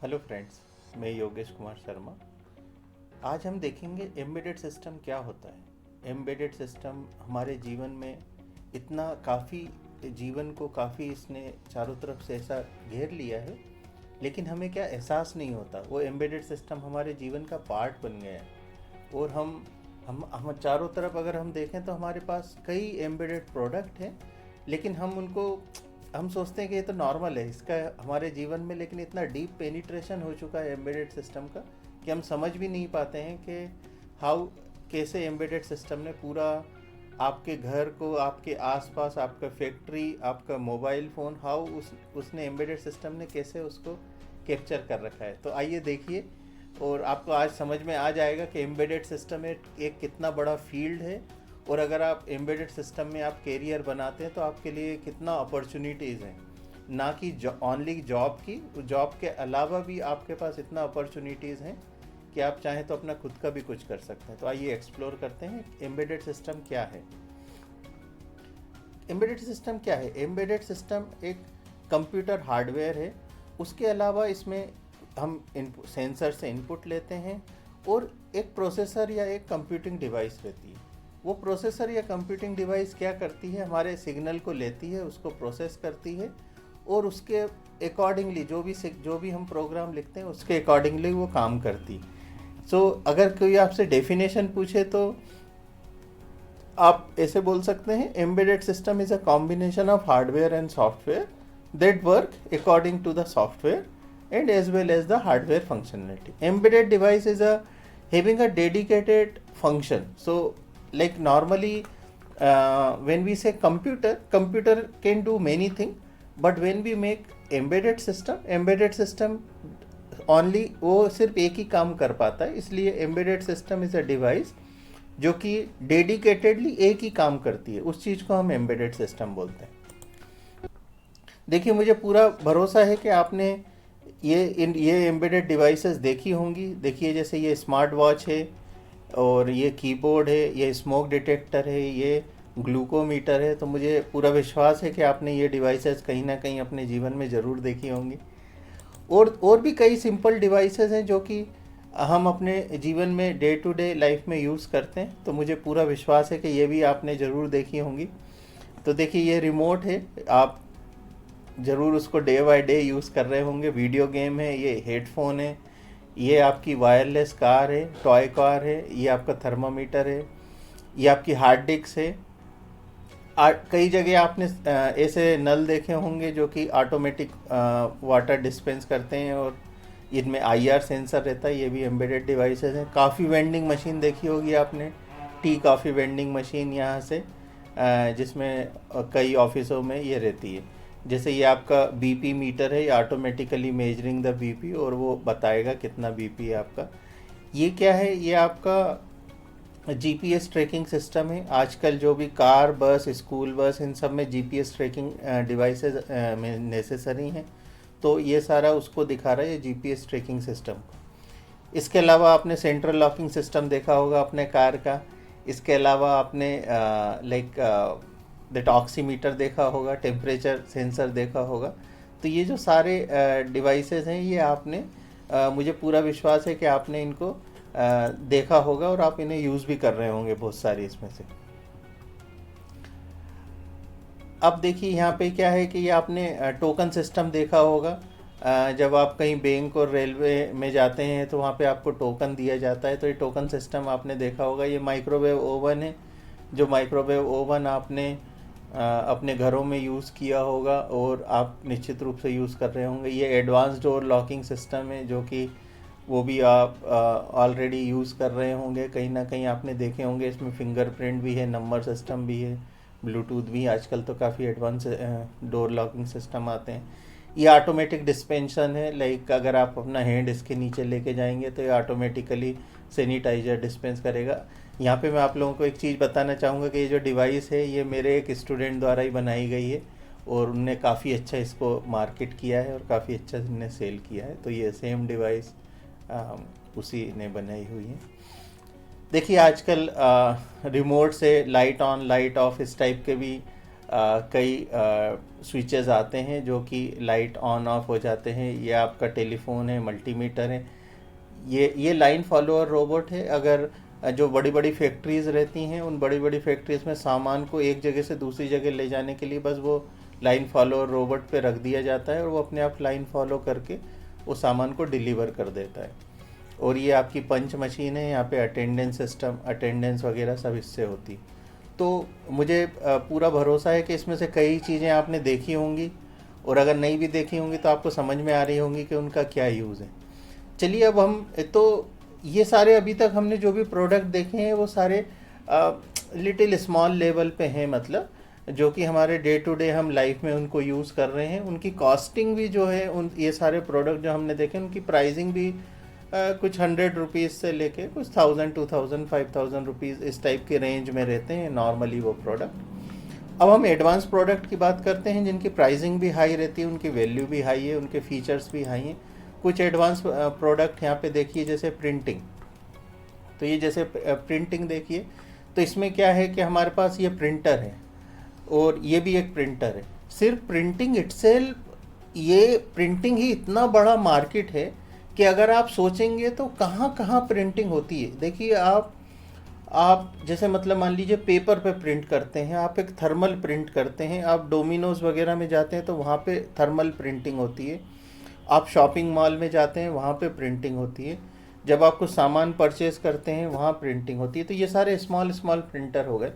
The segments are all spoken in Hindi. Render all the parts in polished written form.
हेलो फ्रेंड्स, मैं योगेश कुमार शर्मा। आज हम देखेंगे एम्बेडेड सिस्टम क्या होता है। एम्बेडेड सिस्टम हमारे जीवन में इतना जीवन को काफ़ी इसने चारों तरफ से ऐसा घेर लिया है, लेकिन हमें क्या एहसास नहीं होता। वो एम्बेडेड सिस्टम हमारे जीवन का पार्ट बन गया है और हम चारों तरफ अगर हम देखें तो हमारे पास कई एम्बेडेड प्रोडक्ट हैं, लेकिन हम सोचते हैं कि ये तो नॉर्मल है इसका हमारे जीवन में, लेकिन इतना डीप पेनिट्रेशन हो चुका है एम्बेडेड सिस्टम का कि हम समझ भी नहीं पाते हैं कि हाउ कैसे एम्बेडेड सिस्टम ने पूरा आपके घर को, आपके आसपास, आपका फैक्ट्री, आपका मोबाइल फ़ोन, हाउ उसने एम्बेडेड सिस्टम ने कैसे उसको कैप्चर कर रखा है। तो आइए देखिए और आपको आज समझ में आ जाएगा कि एम्बेडेड सिस्टम एक कितना बड़ा फील्ड है, और अगर आप एम्बेडेड सिस्टम में आप कैरियर बनाते हैं तो आपके लिए कितना अपॉर्चुनिटीज़ हैं। ना कि ओनली जॉब के अलावा भी आपके पास इतना अपॉर्चुनिटीज़ हैं कि आप चाहें तो अपना खुद का भी कुछ कर सकते हैं। तो आइए एक्सप्लोर करते हैं एम्बेडेड सिस्टम क्या है। एम्बेडेड सिस्टम क्या है? एम्बेडेड सिस्टम एक कंप्यूटर हार्डवेयर है। उसके अलावा इसमें हम सेंसर से इनपुट लेते हैं और एक प्रोसेसर या एक कंप्यूटिंग डिवाइस रहती है। वो प्रोसेसर या कंप्यूटिंग डिवाइस क्या करती है, हमारे सिग्नल को लेती है, उसको प्रोसेस करती है और उसके अकॉर्डिंगली जो भी हम प्रोग्राम लिखते हैं उसके अकॉर्डिंगली वो काम करती है। सो अगर कोई आपसे डेफिनेशन पूछे तो आप ऐसे बोल सकते हैं, embedded system is a combination of hardware and software that work according to the software and as well as the hardware functionality. Embedded device is having a dedicated function. So like normally when we say computer can do many things, but when we make embedded system only वो सिर्फ एक ही काम कर पाता है। इसलिए embedded system is a device जो कि डेडिकेटेडली एक ही काम करती है। उस चीज़ को हम embedded system बोलते हैं। देखिए, मुझे पूरा भरोसा है कि आपने ये एम्बेडेड डिवाइसेस देखी होंगी। देखिए, जैसे ये स्मार्ट वॉच है और ये कीबोर्ड है, ये स्मोक डिटेक्टर है, ये ग्लूकोमीटर है। तो मुझे पूरा विश्वास है कि आपने ये डिवाइसेस कहीं ना कहीं अपने जीवन में ज़रूर देखी होंगी। और भी कई सिंपल डिवाइसेस हैं जो कि हम अपने जीवन में डे टू डे लाइफ में यूज़ करते हैं। तो मुझे पूरा विश्वास है कि ये भी आपने ज़रूर देखी होंगी। तो देखिए, ये रिमोट है, आप ज़रूर उसको डे बाय डे यूज़ कर रहे होंगे। वीडियो गेम है, ये हेडफोन है, ये आपकी वायरलेस कार है, टॉय कार है, ये आपका थर्मामीटर है, ये आपकी हार्ड डिस्क है। कई जगह आपने ऐसे नल देखे होंगे जो कि ऑटोमेटिक वाटर डिस्पेंस करते हैं और इनमें आईआर सेंसर रहता है। ये भी एम्बेडेड डिवाइसेस हैं। काफ़ी वेंडिंग मशीन देखी होगी आपने, टी कॉफ़ी वेंडिंग मशीन यहाँ से, जिसमें कई ऑफिसों में ये रहती है। जैसे ये आपका बीपी मीटर है, ये ऑटोमेटिकली मेजरिंग द बीपी और वो बताएगा कितना बीपी है आपका। ये क्या है? ये आपका जीपीएस ट्रैकिंग सिस्टम है। आजकल जो भी कार, बस, स्कूल बस, इन सब में जीपीएस ट्रैकिंग डिवाइसेस में नेसेसरी हैं। तो ये सारा उसको दिखा रहा है, ये जीपीएस ट्रैकिंग सिस्टम। इसके अलावा आपने सेंट्रल लॉकिंग सिस्टम देखा होगा अपने कार का। इसके अलावा आपने दैट ऑक्सीमीटर देखा होगा, टेम्परेचर सेंसर देखा होगा। तो ये जो सारे डिवाइसेस हैं, ये आपने मुझे पूरा विश्वास है कि आपने इनको देखा होगा और आप इन्हें यूज़ भी कर रहे होंगे बहुत सारी इसमें से। अब देखिए, यहाँ पे क्या है कि ये आपने टोकन सिस्टम देखा होगा। जब आप कहीं बैंक और रेलवे में जाते हैं तो वहाँ पे आपको टोकन दिया जाता है। तो ये टोकन सिस्टम आपने देखा होगा। ये माइक्रोवेव ओवन है, जो माइक्रोवेव ओवन आपने अपने घरों में यूज़ किया होगा और आप निश्चित रूप से यूज़ कर रहे होंगे। ये एडवांस डोर लॉकिंग सिस्टम है जो कि वो भी आप ऑलरेडी यूज़ कर रहे होंगे। कहीं ना कहीं आपने देखे होंगे, इसमें फिंगरप्रिंट भी है, नंबर सिस्टम भी है, ब्लूटूथ भी। आजकल तो काफ़ी एडवांस डोर लॉकिंग सिस्टम आते हैं। ये ऑटोमेटिक डिस्पेंशन है, लाइक अगर आप अपना हैंड इसके नीचे लेके जाएंगे तो ये ऑटोमेटिकली सैनिटाइज़र डिस्पेंस करेगा। यहाँ पे मैं आप लोगों को एक चीज़ बताना चाहूँगा कि ये जो डिवाइस है, ये मेरे एक स्टूडेंट द्वारा ही बनाई गई है और उनने काफ़ी अच्छा इसको मार्केट किया है और काफ़ी अच्छा इन्हें सेल किया है। तो ये सेम डिवाइस उसी ने बनाई हुई है। देखिए, आजकल रिमोट से लाइट ऑन लाइट ऑफ इस टाइप के भी कई स्विचेस आते हैं जो कि लाइट ऑन ऑफ हो जाते हैं। ये आपका टेलीफोन है, मल्टीमीटर है। ये लाइन फॉलोअर रोबोट है। अगर जो बड़ी बड़ी फैक्ट्रीज़ रहती हैं, उन बड़ी बड़ी फैक्ट्रीज़ में सामान को एक जगह से दूसरी जगह ले जाने के लिए बस वो लाइन फॉलोअर रोबोट पे रख दिया जाता है और वो अपने आप लाइन फॉलो करके वो सामान को डिलीवर कर देता है। और ये आपकी पंच मशीन है, यहाँ पे अटेंडेंस सिस्टम, अटेंडेंस वगैरह सब इससे होती है। तो मुझे पूरा भरोसा है कि इसमें से कई चीज़ें आपने देखी होंगी, और अगर नहीं भी देखी होंगी तो आपको समझ में आ रही होंगी कि उनका क्या यूज़ है। चलिए अब हम तो ये सारे अभी तक हमने जो भी प्रोडक्ट देखे हैं वो सारे लिटिल स्मॉल लेवल पे हैं, मतलब जो कि हमारे डे टू डे हम लाइफ में उनको यूज़ कर रहे हैं। उनकी कॉस्टिंग भी जो है, उन ये सारे प्रोडक्ट जो हमने देखे उनकी प्राइसिंग भी कुछ 100 रुपीज़ से लेके कुछ 1000, 2000, 5000 रुपीज़ इस टाइप के रेंज में रहते हैं नॉर्मली वो प्रोडक्ट। अब हम एडवांस प्रोडक्ट की बात करते हैं जिनकी प्राइसिंग भी हाई रहती है, उनकी वैल्यू भी हाई है, उनके फीचर्स भी हाई हैं। कुछ एडवांस प्रोडक्ट यहाँ पे देखिए, जैसे प्रिंटिंग। तो ये जैसे प्रिंटिंग देखिए, तो इसमें क्या है कि हमारे पास ये प्रिंटर है और ये भी एक प्रिंटर है। सिर्फ प्रिंटिंग इटसेल्फ, ये प्रिंटिंग ही इतना बड़ा मार्केट है कि अगर आप सोचेंगे तो कहाँ कहाँ प्रिंटिंग होती है। देखिए आप जैसे मतलब मान लीजिए पेपर पे प्रिंट करते हैं, आप एक थर्मल प्रिंट करते हैं, आप डोमिनोज वगैरह में जाते हैं तो वहाँ पे थर्मल प्रिंटिंग होती है। आप शॉपिंग मॉल में जाते हैं, वहाँ पे प्रिंटिंग होती है। जब आप कुछ सामान परचेज करते हैं, वहाँ प्रिंटिंग होती है। तो ये सारे स्मॉल स्मॉल प्रिंटर हो गए।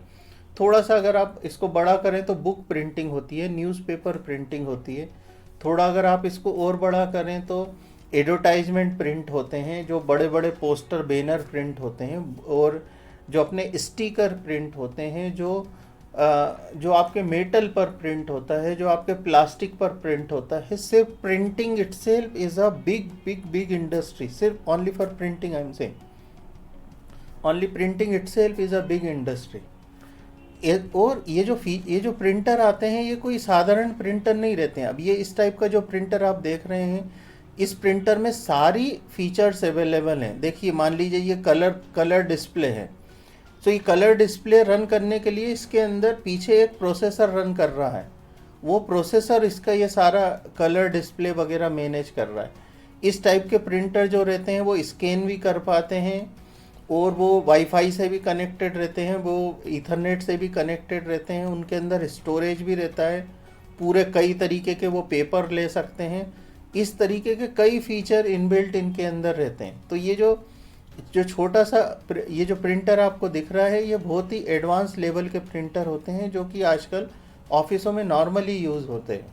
थोड़ा सा अगर आप इसको बड़ा करें तो बुक प्रिंटिंग होती है, न्यूज़पेपर प्रिंटिंग होती है। थोड़ा अगर आप इसको और बड़ा करें तो एडवर्टाइजमेंट प्रिंट होते हैं, जो बड़े बड़े पोस्टर बैनर प्रिंट होते हैं, और जो अपने स्टिकर प्रिंट होते हैं, जो आपके मेटल पर प्रिंट होता है, जो आपके प्लास्टिक पर प्रिंट होता है। सिर्फ printing itself is a big big big industry. सिर्फ only for printing I am saying, only printing itself is a big industry. और ये जो प्रिंटर आते हैं, ये कोई साधारण प्रिंटर नहीं रहते हैं। अब ये इस टाइप का जो प्रिंटर आप देख रहे हैं, इस प्रिंटर में सारी फीचर्स अवेलेबल हैं। देखिए मान लीजिए ये कलर डिस्प्ले है। तो ये कलर डिस्प्ले रन करने के लिए इसके अंदर पीछे एक प्रोसेसर रन कर रहा है। वो प्रोसेसर इसका ये सारा कलर डिस्प्ले वगैरह मैनेज कर रहा है। इस टाइप के प्रिंटर जो रहते हैं वो स्कैन भी कर पाते हैं, और वो वाईफाई से भी कनेक्टेड रहते हैं, वो ईथरनेट से भी कनेक्टेड रहते हैं। उनके अंदर स्टोरेज भी रहता है, पूरे कई तरीके के वो पेपर ले सकते हैं। इस तरीके के कई फीचर इनबिल्ट इनके अंदर रहते हैं। तो ये जो छोटा सा ये जो प्रिंटर आपको दिख रहा है, ये बहुत ही एडवांस लेवल के प्रिंटर होते हैं जो कि आजकल ऑफिसों में नॉर्मली यूज़ होते हैं।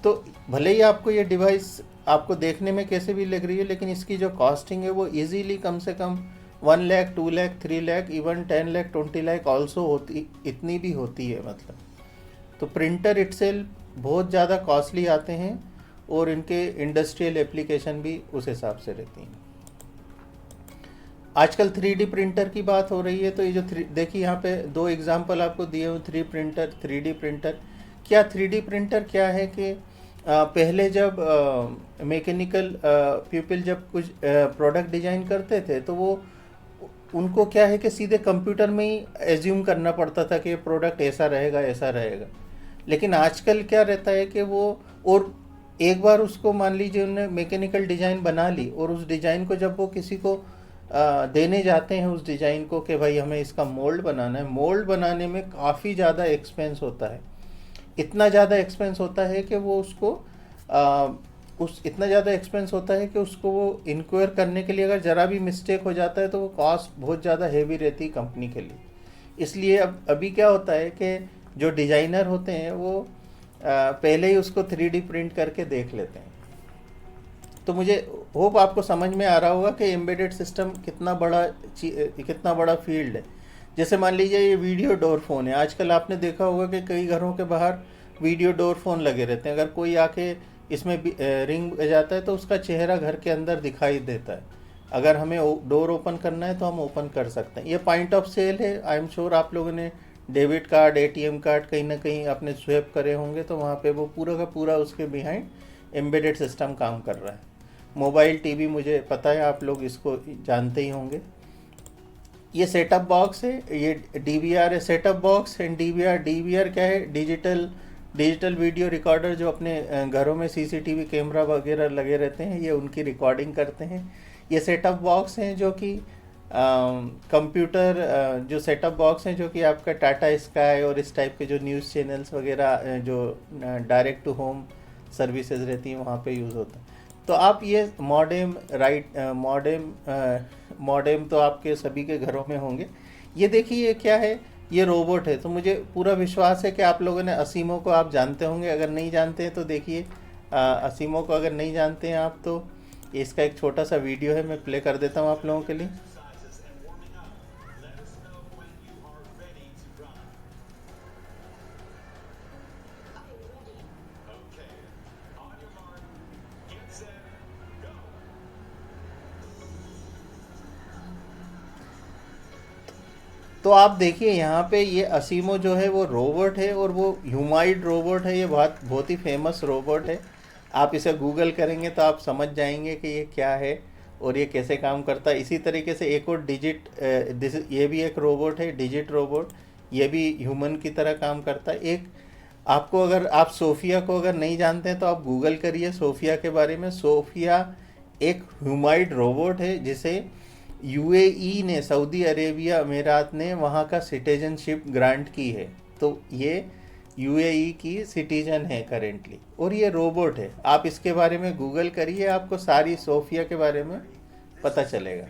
तो भले ही आपको ये डिवाइस आपको देखने में कैसे भी लग रही है, लेकिन इसकी जो कॉस्टिंग है वो इजीली कम से कम 1 लाख, 2 लाख, 3 लाख, इवन 10 लाख, 20 लाख ऑल्सो होती, इतनी भी होती है मतलब। तो प्रिंटर इटसेल्फ बहुत ज़्यादा कॉस्टली आते हैं, और इनके इंडस्ट्रियल एप्लीकेशन भी उस हिसाब से रहती हैं। आजकल 3D प्रिंटर की बात हो रही है, तो ये जो देखिए यहाँ पे 2 एग्जांपल आपको दिए हुए, 3D प्रिंटर। क्या 3D प्रिंटर क्या है कि पहले जब मैकेनिकल पीपल जब कुछ प्रोडक्ट डिजाइन करते थे, तो वो उनको क्या है कि सीधे कंप्यूटर में ही एज्यूम करना पड़ता था कि ये प्रोडक्ट ऐसा रहेगा, ऐसा रहेगा। लेकिन आजकल क्या रहता है कि वो, और एक बार उसको मान लीजिए उन्होंने मैकेनिकल डिज़ाइन बना ली, और उस डिज़ाइन को जब वो किसी को देने जाते हैं उस डिज़ाइन को कि भाई हमें इसका मोल्ड बनाना है, मोल्ड बनाने में काफ़ी ज़्यादा एक्सपेंस होता है। इतना ज़्यादा एक्सपेंस होता है कि वो उसको इतना ज़्यादा एक्सपेंस होता है कि उसको वो इंक्वायर करने के लिए अगर ज़रा भी मिस्टेक हो जाता है तो वो कॉस्ट बहुत ज़्यादा हेवी रहती है कंपनी के लिए। इसलिए अभी क्या होता है कि जो डिज़ाइनर होते हैं वो पहले ही उसको 3D प्रिंट करके देख लेते हैं। तो मुझे होप आपको समझ में आ रहा होगा कि एम्बेडेड सिस्टम कितना बड़ा फील्ड है। जैसे मान लीजिए ये वीडियो डोर फ़ोन है। आजकल आपने देखा होगा कि कई घरों के बाहर वीडियो डोर फ़ोन लगे रहते हैं। अगर कोई आके इसमें रिंग बजाता है तो उसका चेहरा घर के अंदर दिखाई देता है। अगर हमें डोर ओपन करना है तो हम ओपन कर सकते हैं। ये पॉइंट ऑफ सेल है। आई एम श्योर आप लोगों ने डेबिट कार्ड, ATM कार्ड कहीं ना कहीं आपने स्वैप करे होंगे, तो वहाँ पे वो पूरा का पूरा उसके बिहाइंड एम्बेडेड सिस्टम काम कर रहा है। मोबाइल, TV, मुझे पता है आप लोग इसको जानते ही होंगे। ये सेटअप बॉक्स है, ये डीवीआर है setup box and DVR. DVR क्या है? डिजिटल वीडियो रिकॉर्डर, जो अपने घरों में सीसीटीवी कैमरा वगैरह लगे रहते हैं, ये उनकी रिकॉर्डिंग करते हैं। ये सेटअप बॉक्स हैं जो कि कंप्यूटर, जो सेटअप बॉक्स हैं जो कि आपका टाटा स्काई और इस टाइप के जो न्यूज़ चैनल्स वगैरह जो डायरेक्ट टू होम सर्विसेज रहती हैं वहाँ पे यूज़ होता है। तो आप ये मॉडेम तो आपके सभी के घरों में होंगे। ये देखिए ये क्या है? ये रोबोट है। तो मुझे पूरा विश्वास है कि आप लोगों ने असीमो को आप जानते होंगे। अगर नहीं जानते हैं तो देखिए, असीमो को अगर नहीं जानते हैं आप, तो इसका एक छोटा सा वीडियो है, मैं प्ले कर देता हूँ आप लोगों के लिए। तो आप देखिए यहाँ पे ये असीमो जो है वो रोबोट है, और वो ह्यूमॉइड रोबोट है। ये बहुत बहुत ही फेमस रोबोट है। आप इसे गूगल करेंगे तो आप समझ जाएंगे कि ये क्या है और ये कैसे काम करता है। इसी तरीके से एक और ये भी एक रोबोट है, डिजिट रोबोट। ये भी ह्यूमन की तरह काम करता है। एक आपको, अगर आप सोफिया को अगर नहीं जानते हैं तो आप गूगल करिए सोफिया के बारे में। सोफिया एक ह्यूमॉइड रोबोट है जिसे यूएई ने, सऊदी अरेबिया अमीरात ने वहाँ का सिटीजनशिप ग्रांट की है। तो ये यूएई की सिटीजन है करेंटली, और ये रोबोट है। आप इसके बारे में गूगल करिए, आपको सारी सोफिया के बारे में पता चलेगा।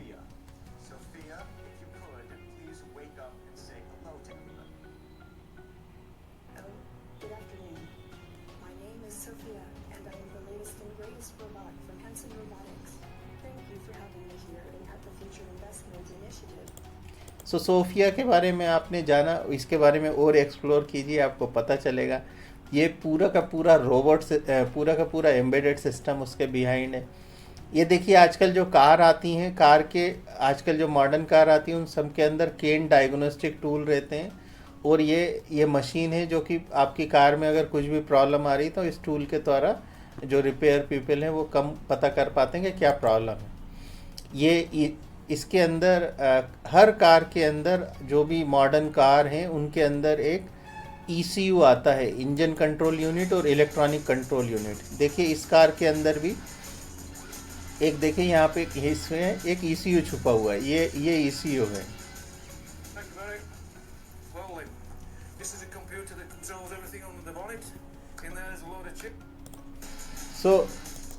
Sophia, if you could, please wake up and say hello to everybody. Oh, good afternoon. My name is Sophia, and I am the latest and greatest robot from Hanson Robotics. Thank you for having me here at the Future Investment Initiative. Sophia के बारे में आपने जाना, इसके बारे में और एक्सप्लोर कीजिए, आपको पता चलेगा। ये पूरा का पूरा रोबोट से, पूरा का पूरा एम्बेडेड सिस्टम उसके बिहाइंड है। ये देखिए आजकल जो कार आती हैं, आजकल जो मॉडर्न कार आती हैं उन सब के अंदर केन डायग्नोस्टिक टूल रहते हैं, और ये मशीन है जो कि आपकी कार में अगर कुछ भी प्रॉब्लम आ रही तो इस टूल के द्वारा जो रिपेयर पीपल हैं वो कम पता कर पाते हैं कि क्या प्रॉब्लम है। इसके अंदर हर कार के अंदर, जो भी मॉडर्न कार हैं उनके अंदर एक ECU आता है, इंजन कंट्रोल यूनिट और इलेक्ट्रॉनिक कंट्रोल यूनिट। देखिए इस कार के अंदर भी एक, देखिए यहाँ पे इसमें एक ECU छुपा हुआ है। ये ECU है। Thank you, Eric. Well, then, this is a computer that controls everything on the bonnet. In there is a load of chips.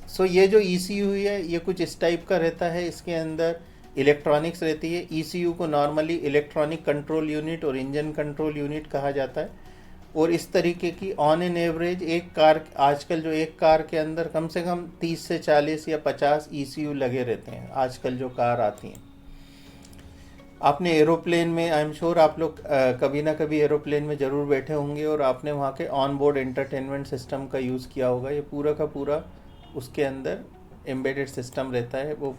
सो ये जो ECU है ये कुछ इस टाइप का रहता है। इसके अंदर इलेक्ट्रॉनिक्स रहती है। ECU को नॉर्मली इलेक्ट्रॉनिक कंट्रोल यूनिट और इंजन कंट्रोल यूनिट कहा जाता है। और इस तरीके की ऑन एन एवरेज आजकल जो एक कार के अंदर कम से कम 30 से 40 या 50 ECU लगे रहते हैं आजकल जो कार आती हैं। आपने एरोप्लेन में, आई एम श्योर आप लोग कभी ना कभी एरोप्लेन में ज़रूर बैठे होंगे और आपने वहाँ के ऑन बोर्ड एंटरटेनमेंट सिस्टम का यूज़ किया होगा। ये पूरा का पूरा उसके अंदर एम्बेडेड सिस्टम रहता है वो।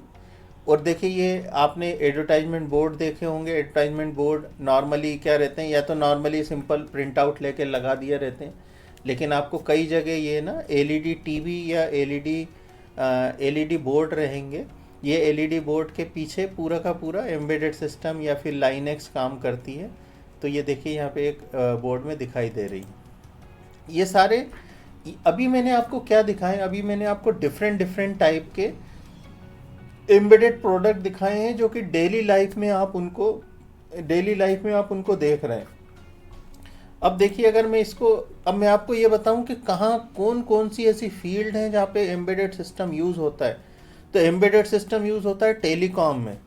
और देखिए ये आपने एडवर्टाइजमेंट बोर्ड देखे होंगे। एडवर्टाइजमेंट बोर्ड नॉर्मली क्या रहते हैं, या तो नॉर्मली सिंपल प्रिंट आउट लेके लगा दिए रहते हैं, लेकिन आपको कई जगह ये ना LED TV या LED बोर्ड रहेंगे। ये LED बोर्ड के पीछे पूरा का पूरा एम्बेडेड सिस्टम या फिर लाइनेक्स काम करती है। तो ये देखिए यहाँ पे एक बोर्ड में दिखाई दे रही है। ये सारे अभी मैंने आपको क्या दिखाए, अभी मैंने आपको डिफरेंट टाइप के एम्बेडेड प्रोडक्ट दिखाए हैं जो कि डेली लाइफ में आप उनको देख रहे हैं। अब देखिए अब मैं आपको ये बताऊं कि कहाँ कौन सी ऐसी फील्ड है जहाँ पे एम्बेडेड सिस्टम यूज़ होता है। तो एम्बेडेड सिस्टम यूज़ होता है टेलीकॉम में।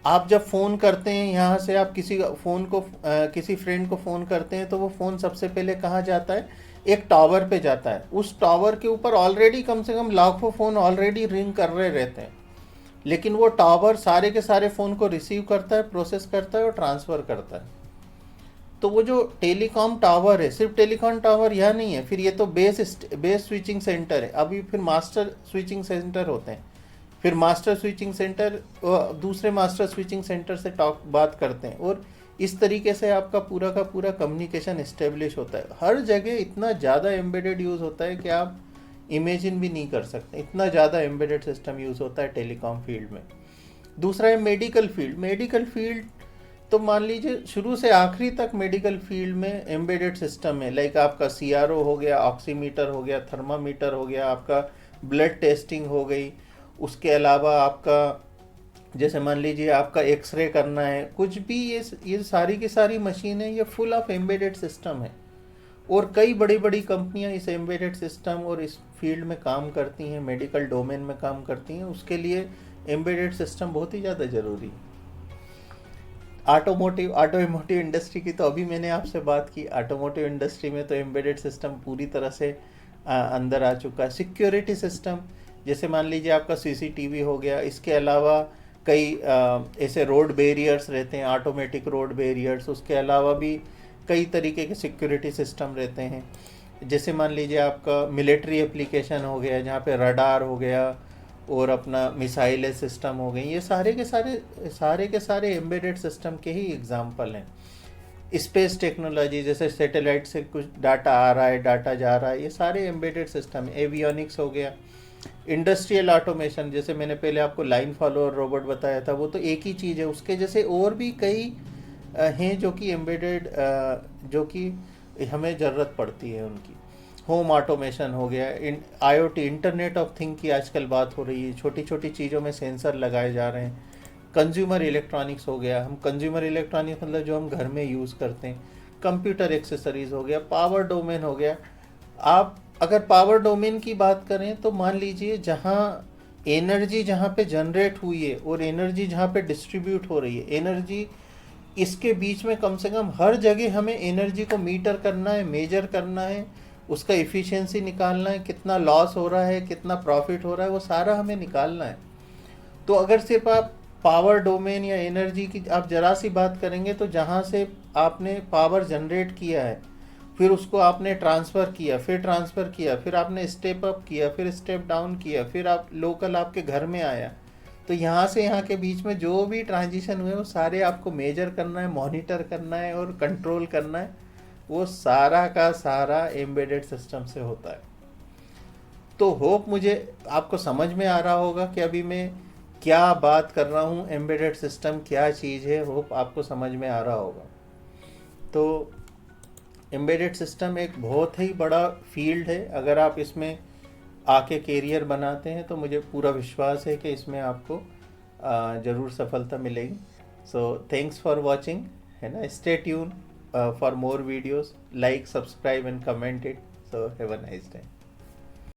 आप जब फ़ोन करते हैं, यहाँ से आप किसी फ्रेंड को फ़ोन करते हैं, तो वो फ़ोन सबसे पहले कहाँ जाता है? एक टावर पे जाता है। उस टावर के ऊपर ऑलरेडी कम से कम लाखों फ़ोन ऑलरेडी रिंग कर रहे रहते हैं, लेकिन वो टावर सारे के सारे फ़ोन को रिसीव करता है, प्रोसेस करता है और ट्रांसफ़र करता है। तो वो जो टेलीकॉम टावर है, सिर्फ टेलीकॉम टावर यह नहीं है, फिर ये तो बेस स्विचिंग सेंटर है। अभी फिर मास्टर स्विचिंग सेंटर होते हैं, फिर मास्टर स्विचिंग सेंटर दूसरे मास्टर स्विचिंग सेंटर से बात करते हैं, और इस तरीके से आपका पूरा का पूरा कम्युनिकेशन इस्टेब्लिश होता है। हर जगह इतना ज़्यादा एम्बेडेड यूज़ होता है कि आप इमेजिन भी नहीं कर सकते, इतना ज़्यादा एम्बेडेड सिस्टम यूज़ होता है टेलीकॉम फील्ड में। दूसरा है मेडिकल फील्ड। तो मान लीजिए शुरू से आखिरी तक मेडिकल फील्ड में एम्बेडेड सिस्टम है, लाइक आपका सीआरओ हो गया, ऑक्सीमीटर हो गया, थर्मामीटर हो गया, आपका ब्लड टेस्टिंग हो गई, उसके अलावा आपका जैसे मान लीजिए आपका एक्सरे करना है, कुछ भी, ये सारी की सारी मशीनें ये फुल ऑफ एम्बेडेड सिस्टम है। और कई बड़ी बड़ी कंपनियां इस एम्बेडेड सिस्टम और इस फील्ड में काम करती हैं, मेडिकल डोमेन में काम करती हैं, उसके लिए एम्बेडेड सिस्टम बहुत ही ज़्यादा ज़रूरी है। ऑटोमोटिव इंडस्ट्री की तो अभी मैंने आपसे बात की, ऑटोमोटिव इंडस्ट्री में तो एम्बेडेड सिस्टम पूरी तरह से अंदर आ चुका है। सिक्योरिटी सिस्टम, जैसे मान लीजिए आपका सीसीटीवी हो गया, इसके अलावा कई ऐसे रोड बैरियर्स रहते हैं, ऑटोमेटिक रोड बैरियर्स, उसके अलावा भी कई तरीके के सिक्योरिटी सिस्टम रहते हैं। जैसे मान लीजिए आपका मिलिट्री एप्लीकेशन हो गया, जहाँ पे रडार हो गया और अपना मिसाइल सिस्टम हो गई, ये सारे के सारे एम्बेडेड सिस्टम के ही एग्जाम्पल हैं। स्पेस टेक्नोलॉजी, जैसे सैटेलाइट से कुछ डाटा आ रहा है, डाटा जा रहा है, ये सारे एम्बेडेड सिस्टम। एवियोनिक्स हो गया, इंडस्ट्रियल ऑटोमेशन, जैसे मैंने पहले आपको लाइन फॉलोअर रोबोट बताया था, वो तो एक ही चीज़ है, उसके जैसे और भी कई हैं जो कि एम्बेडेड, जो कि हमें ज़रूरत पड़ती है उनकी। होम ऑटोमेशन हो गया, IoT, इंटरनेट ऑफ थिंग की आजकल बात हो रही है, छोटी छोटी चीज़ों में सेंसर लगाए जा रहे हैं। कंज्यूमर इलेक्ट्रॉनिक्स हो गया, हम कंज्यूमर इलेक्ट्रॉनिक्स मतलब जो हम घर में यूज़ करते हैं। कंप्यूटर एक्सेसरीज हो गया, पावर डोमेन हो गया। आप अगर पावर डोमेन की बात करें तो मान लीजिए जहाँ एनर्जी जहाँ पे जनरेट हुई है और एनर्जी जहाँ पे डिस्ट्रीब्यूट हो रही है, एनर्जी, इसके बीच में कम से कम हर जगह हमें एनर्जी को मीटर करना है, मेजर करना है, उसका इफ़िशियंसी निकालना है, कितना लॉस हो रहा है, कितना प्रॉफिट हो रहा है, वो सारा हमें निकालना है। तो अगर सिर्फ आप पावर डोमेन या एनर्जी की आप जरा सी बात करेंगे, तो जहाँ से आपने पावर जनरेट किया है, फिर उसको आपने ट्रांसफ़र किया, फिर ट्रांसफ़र किया, फिर आपने स्टेप अप किया, फिर स्टेप डाउन किया, फिर आप लोकल आपके घर में आया, तो यहाँ से यहाँ के बीच में जो भी ट्रांजिशन हुए वो सारे आपको मेजर करना है, मॉनिटर करना है और कंट्रोल करना है। वो सारा का सारा एम्बेडेड सिस्टम से होता है। तो होप मुझे आपको समझ में आ रहा होगा कि अभी मैं क्या बात कर रहा हूँ, एम्बेडेड सिस्टम क्या चीज़ है, होप आपको समझ में आ रहा होगा। तो एम्बेडेड सिस्टम एक बहुत ही बड़ा फील्ड है। अगर आप इसमें आके कैरियर बनाते हैं तो मुझे पूरा विश्वास है कि इसमें आपको ज़रूर सफलता मिलेगी। सो थैंक्स फॉर वॉचिंग, है ना। Stay tune for more videos, like, subscribe and comment it. So have a nice day.